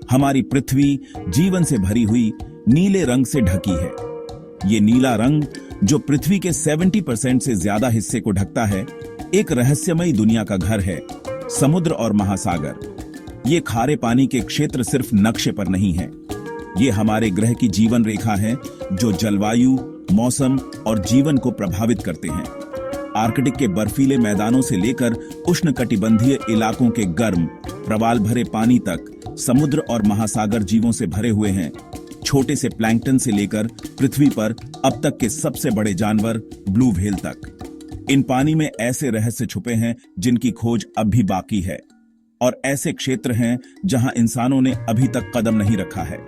हमारी पृथ्वी जीवन से भरी हुई नीले रंग से ढकी है। ये नीला रंग जो पृथ्वी के 70% से ज्यादा हिस्से को ढकता है, एक रहस्यमयी दुनिया का घर है, समुद्र और महासागर। ये खारे पानी के क्षेत्र सिर्फ नक्शे पर नहीं है, ये हमारे ग्रह की जीवन रेखा है जो जलवायु, मौसम और जीवन को प्रभावित करते हैं। आर्कटिक के बर्फीले मैदानों से लेकर उष्णकटिबंधीय इलाकों के गर्म प्रवाल भरे पानी तक समुद्र और महासागर जीवों से भरे हुए हैं। छोटे से प्लैंकटन से लेकर पृथ्वी पर अब तक के सबसे बड़े जानवर ब्लू व्हेल तक। इन पानी में ऐसे रहस्य छुपे हैं जिनकी खोज अब भी बाकी है, और ऐसे क्षेत्र हैं जहां इंसानों ने अभी तक कदम नहीं रखा है।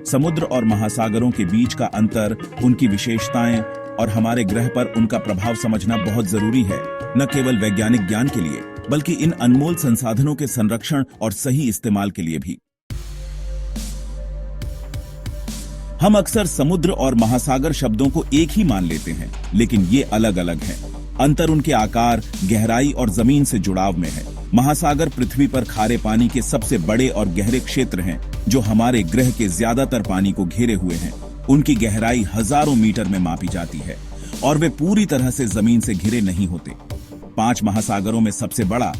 समुद्र और महासागरों के बीच का अंतर, उनकी विशेषताएं और हमारे ग्रह पर उनका प्रभाव समझना बहुत जरूरी है, न केवल वैज्ञानिक ज्ञान के लिए बल्कि इन अनमोल संसाधनों के संरक्षण और सही इस्तेमाल के लिए भी। हम अक्सर समुद्र और महासागर शब्दों को एक ही मान लेते हैं, लेकिन ये अलग अलग हैं। अंतर उनके आकार, गहराई और जमीन से जुड़ाव में है। महासागर पृथ्वी पर खारे पानी के सबसे बड़े और गहरे क्षेत्र हैं जो हमारे ग्रह के ज्यादातर पानी को घेरे हुए हैं। उनकी गहराई हजारों मीटर में मापी जाती है और वे पूरी तरह से जमीन से घिरे नहीं होते। 5 महासागरों में सबसे बड़ा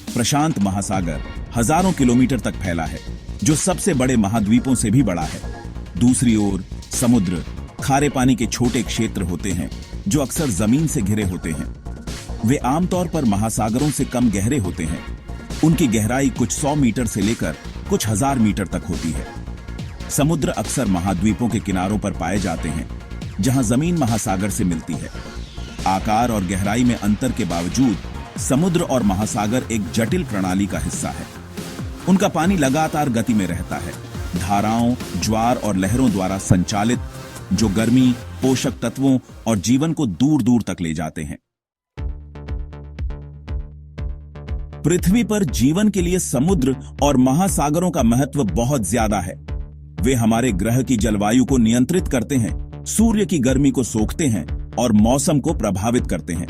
प्रशांत महासागर हजारों किलोमीटर तक फैला है, जो सबसे बड़े महाद्वीपों से भी बड़ा है। दूसरी ओर समुद्र खारे पानी के छोटे क्षेत्र होते हैं जो अक्सर जमीन से घिरे होते हैं। वे आमतौर पर महासागरों से कम गहरे होते हैं। उनकी गहराई कुछ 100 मीटर से लेकर कुछ 1000 मीटर तक होती है। समुद्र अक्सर महाद्वीपों के किनारों पर पाए जाते हैं जहां जमीन महासागर से मिलती है। आकार और गहराई में अंतर के बावजूद समुद्र और महासागर एक जटिल प्रणाली का हिस्सा है। उनका पानी लगातार गति में रहता है, धाराओं, ज्वार और लहरों द्वारा संचालित, जो गर्मी, पोषक तत्वों और जीवन को दूर दूर तक ले जाते हैं। पृथ्वी पर जीवन के लिए समुद्र और महासागरों का महत्व बहुत ज्यादा है। वे हमारे ग्रह की जलवायु को नियंत्रित करते हैं, सूर्य की गर्मी को सोखते हैं और मौसम को प्रभावित करते हैं।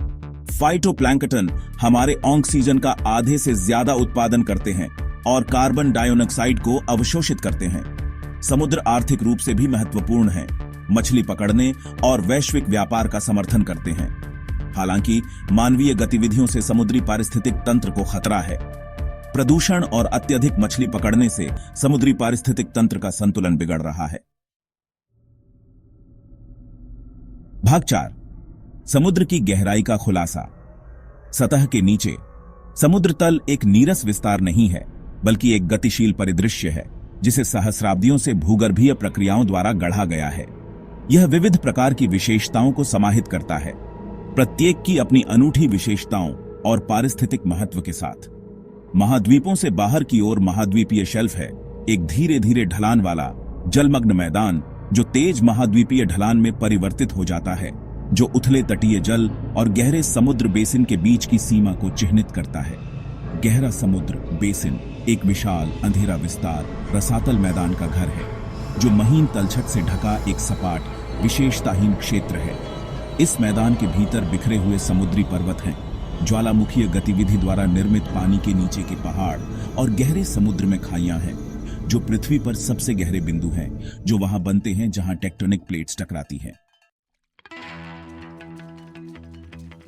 फाइटोप्लैंक्टन हमारे ऑक्सीजन का आधे से ज्यादा उत्पादन करते हैं और कार्बन डाइऑक्साइड को अवशोषित करते हैं। समुद्र आर्थिक रूप से भी महत्वपूर्ण है, मछली पकड़ने और वैश्विक व्यापार का समर्थन करते हैं। हालांकि मानवीय गतिविधियों से समुद्री पारिस्थितिक तंत्र को खतरा है। प्रदूषण और अत्यधिक मछली पकड़ने से समुद्री पारिस्थितिक तंत्र का संतुलन बिगड़ रहा है। भाग 4, समुद्र की गहराई का खुलासा। सतह के नीचे समुद्र तल एक नीरस विस्तार नहीं है, बल्कि एक गतिशील परिदृश्य है जिसे सहस्राब्दियों से भूगर्भीय प्रक्रियाओं द्वारा गढ़ा गया है। यह विविध प्रकार की विशेषताओं को समाहित करता है, प्रत्येक की अपनी अनूठी विशेषताओं और पारिस्थितिक महत्व के साथ। महाद्वीपों से बाहर की ओर महाद्वीपीय शेल्फ है, एक धीरे धीरे ढलान वाला जलमग्न मैदान जो तेज महाद्वीपीय ढलान में परिवर्तित हो जाता है, जो उथले तटीय जल और गहरे समुद्र बेसिन के बीच की सीमा को चिह्नित करता है। गहरा समुद्र बेसिन एक विशाल अंधेरा विस्तार रसातल मैदान का घर है, जो महीन तलछट से ढका एक सपाट विशेषताहीन क्षेत्र है। इस मैदान के भीतर बिखरे हुए समुद्री पर्वत हैं, ज्वालामुखीय गतिविधि द्वारा निर्मित पानी के नीचे के पहाड़ और गहरे समुद्र में खाइयां हैं, जो पृथ्वी पर सबसे गहरे बिंदु हैं, जो वहां बनते हैं जहां टेक्टोनिक प्लेट्स टकराती हैं।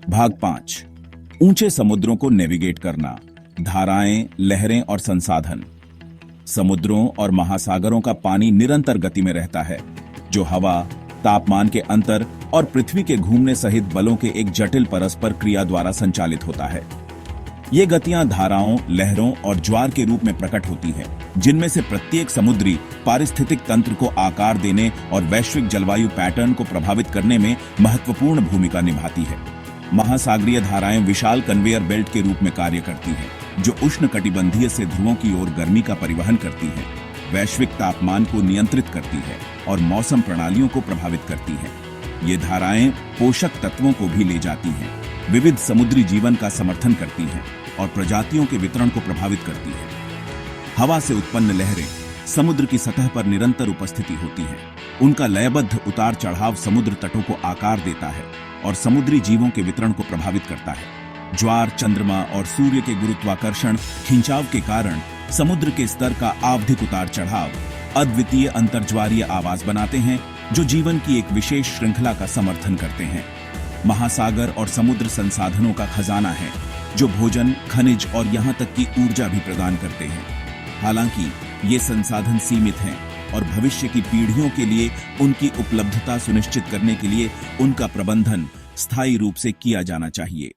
भाग 5, ऊंचे समुद्रों को नेविगेट करना, धाराएं, लहरें और संसाधन। समुद्रों और महासागरों का पानी निरंतर गति में रहता है, जो हवा, तापमान के अंतर और पृथ्वी के घूमने सहित बलों के एक जटिल परस्पर क्रिया द्वारा संचालित होता है। ये गतियां धाराओं, लहरों और ज्वार के रूप में प्रकट होती हैं, जिनमें से प्रत्येक समुद्री पारिस्थितिक तंत्र को आकार देने और वैश्विक जलवायु पैटर्न को प्रभावित करने में महत्वपूर्ण भूमिका निभाती है। महासागरीय धाराएं विशाल कन्वेयर बेल्ट के रूप में कार्य करती हैं, जो उष्णकटिबंधीय से ध्रुवों की ओर गर्मी का परिवहन करती हैं, वैश्विक तापमान को नियंत्रित करती है और मौसम प्रणालियों को प्रभावित करती है। ये धाराएं पोषक तत्वों को भी ले जाती हैं, विविध समुद्री जीवन का समर्थन करती हैं और प्रजातियों के वितरण को प्रभावित करती हैं। हवा से उत्पन्न लहरें समुद्र की सतह पर निरंतर उपस्थिति होती हैं। उनका लयबद्ध उतार चढ़ाव समुद्र तटों को आकार देता है और समुद्री जीवों के वितरण को प्रभावित करता है। ज्वार, चंद्रमा और सूर्य के गुरुत्वाकर्षण खिंचाव के कारण समुद्र के स्तर का आवधिक उतार चढ़ाव अद्वितीय अंतर्ज्वारीय आवाज बनाते हैं जो जीवन की एक विशेष श्रृंखला का समर्थन करते हैं। महासागर और समुद्र संसाधनों का खजाना है जो भोजन, खनिज और यहाँ तक कि ऊर्जा भी प्रदान करते हैं। हालांकि ये संसाधन सीमित हैं और भविष्य की पीढ़ियों के लिए उनकी उपलब्धता सुनिश्चित करने के लिए उनका प्रबंधन स्थायी रूप से किया जाना चाहिए।